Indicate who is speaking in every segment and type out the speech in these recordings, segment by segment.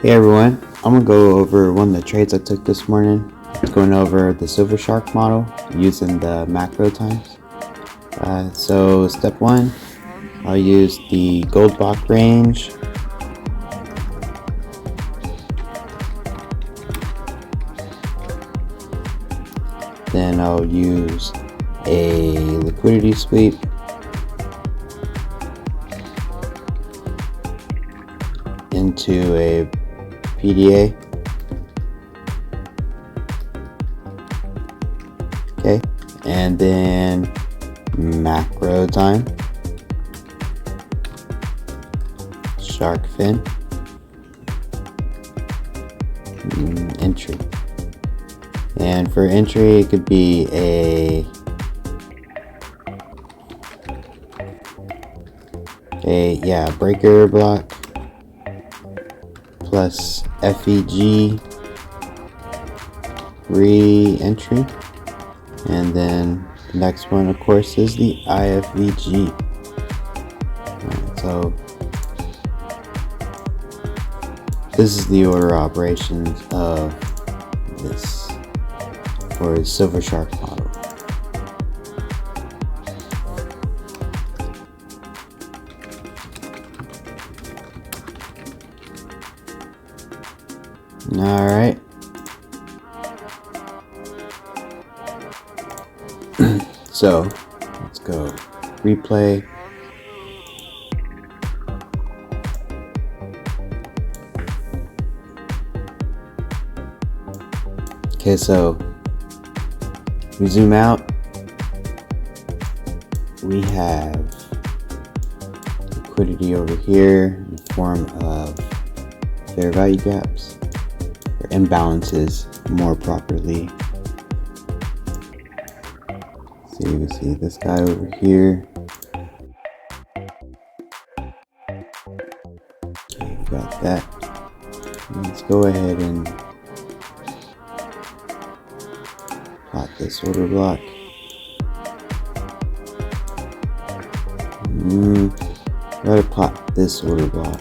Speaker 1: Hey everyone, I'm going to go over one of the trades I took this morning. Going over the Silver Shark model using the macro times. So step one, I'll use the Goldbach range. Then I'll use a liquidity sweep. Into a PDA. Okay, and then macro time, shark fin, entry. And for entry, it could be a breaker block plus IFVG re-entry, and then the next one of course is the IFVG. Right, so this is the order operations of this for the Silver Shark model. Alright. So let's go replay. Okay, so we zoom out. We have liquidity over here in the form of fair value gaps, or imbalances more properly. So you can see this guy over here. Okay, we got that. Let's go ahead and plot this order block. Gotta plot this order block.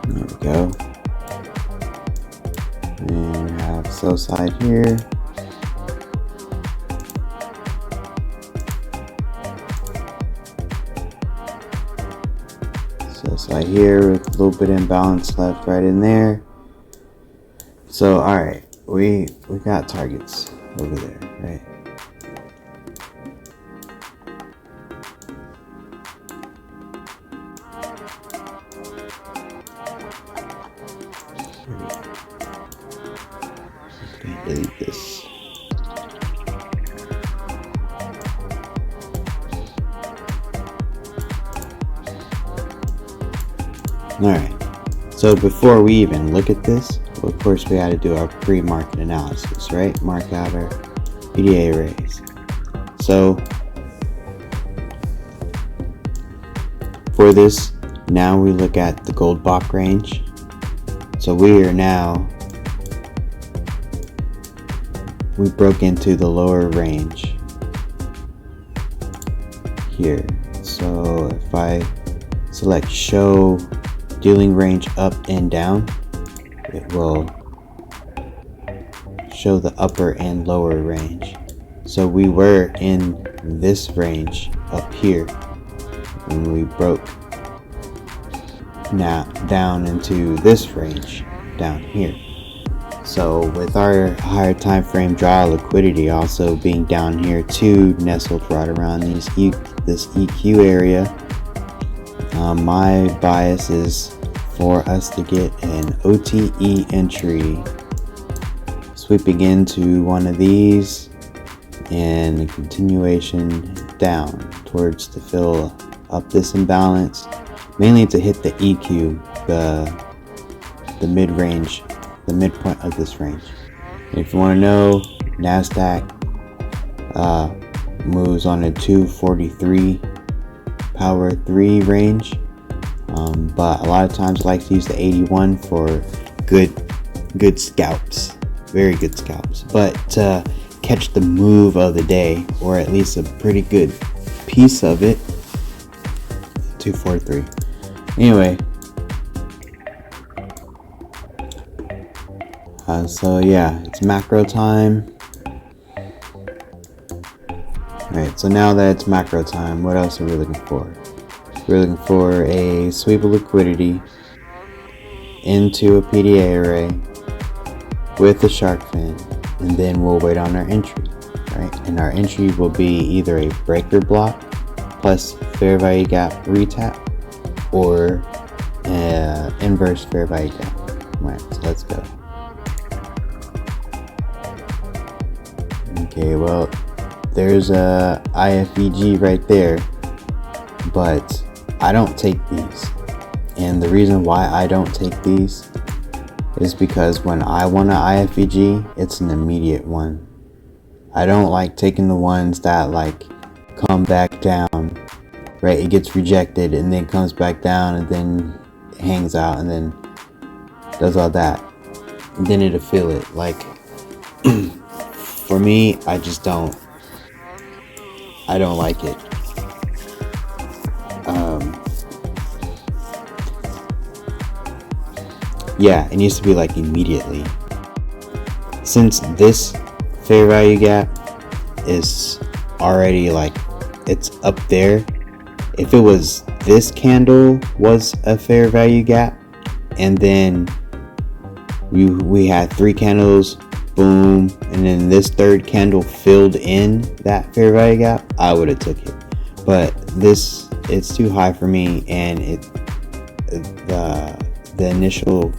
Speaker 1: There we go. And we have sell side here. Sell side here with a little bit of imbalance left right in there. So alright, we got targets over there, right? Delete this. Alright, so before we even look at this, well, of course we had to do our pre-market analysis, right? Mark out our PDA arrays. So for this, now we look at the Goldbach range. So we broke into the lower range here. So if I select show dealing range up and down, it will show the upper and lower range. So we were in this range up here when we broke now down into this range down here. So with our higher time frame draw liquidity also being down here too, nestled right around this EQ area, my bias is for us to get an OTE entry sweeping into one of these and a continuation down towards to fill up this imbalance, mainly to hit the EQ, the mid-range, the midpoint of this range. And if you want to know, NASDAQ moves on a 243 power 3 range, but a lot of times I like to use the 81 for good scalps, very good scalps. But catch the move of the day, or at least a pretty good piece of it. 243. Anyway, so yeah, it's macro time. Alright, so now that it's macro time, what else are we looking for? We're looking for a sweep of liquidity into a PDA array with the shark fin, and then we'll wait on our entry, right? And our entry will be either a breaker block plus fair value gap retap, or inverse fair value gap. Right, so let's go. Okay, well, there's a IFVG right there, but I don't take these. And the reason why I don't take these is because when I want an IFVG, it's an immediate one. I don't like taking the ones that like come back down, right? It gets rejected and then comes back down and then hangs out and then does all that. And then it'll feel it. Like, for me, I don't like it. Yeah, it needs to be like immediately. Since this fair value gap is already like, it's up there. If it was, this candle was a fair value gap, and then we had 3 candles, boom, and then this third candle filled in that fair value gap, I would have took it. But this, it's too high for me, and the initial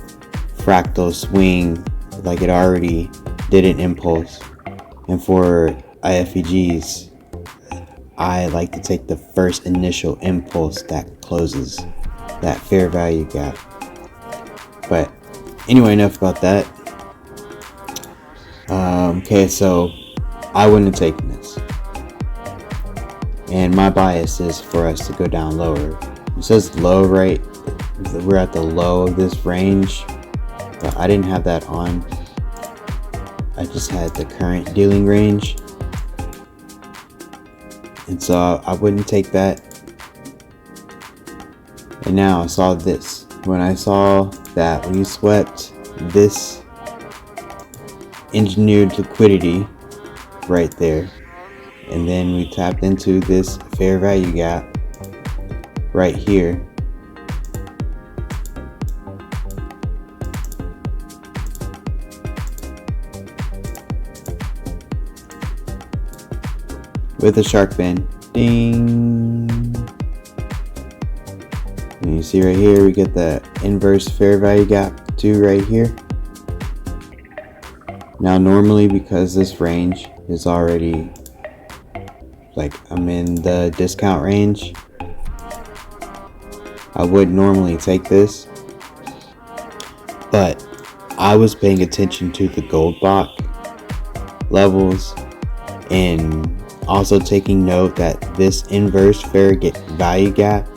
Speaker 1: fractal swing, like it already did an impulse. And for IFVGs, I like to take the first initial impulse that closes that fair value gap. But anyway, enough about that. Okay, so I wouldn't have taken this, and my bias is for us to go down lower. It says low, right? We're at the low of this range, but I didn't have that on. I just had the current dealing range, and so I wouldn't take that. And now I saw this. When I saw that we swept this engineered liquidity right there, and then we tapped into this fair value gap right here, with a shark fin, ding. And you see right here, we get the inverse fair value gap 2 right here. Now normally, because this range is already, like, I'm in the discount range, I would normally take this, but I was paying attention to the Goldbach levels, and also taking note that this inverse fair value gap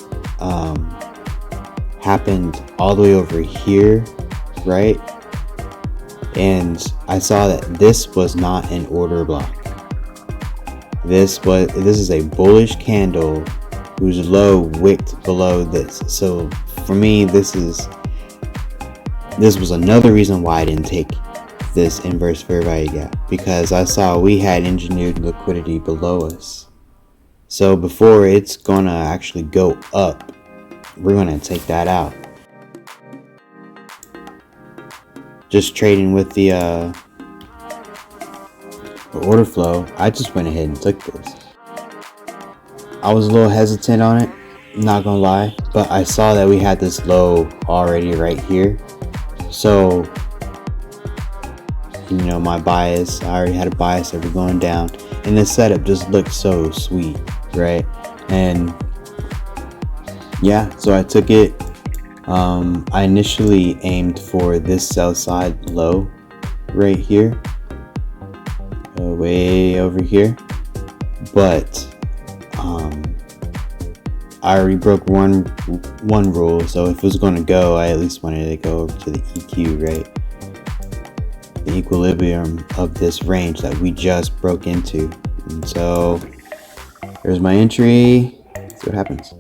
Speaker 1: happened all the way over here, right? And I saw that this was not an order block. This is a bullish candle whose low wicked below this. So for me, this was another reason why I didn't take this inverse fair value gap, because I saw we had engineered liquidity below us. So before it's gonna actually go up, we're gonna take that out. Just trading with the order flow, I just went ahead and took this. I was a little hesitant on it, not gonna lie, but I saw that we had this low already right here. So, you know, my bias, I already had a bias that we're going down, and this setup just looked so sweet, right? And yeah, so I took it. I initially aimed for this sell side low right here, way over here, but I already broke one rule, so if it was going to go, I at least wanted to go over to the EQ, right? the equilibrium of this range that we just broke into. And so there's my entry. Let's see what happens.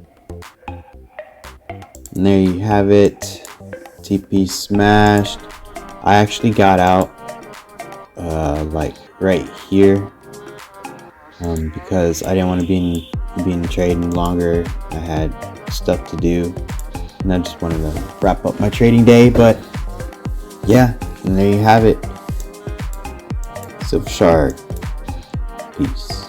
Speaker 1: And there you have it. TP smashed. I actually got out like right here because I didn't want to be in the trade any longer. I had stuff to do and I just wanted to wrap up my trading day. But yeah, and there you have it. Silver Shark. Peace.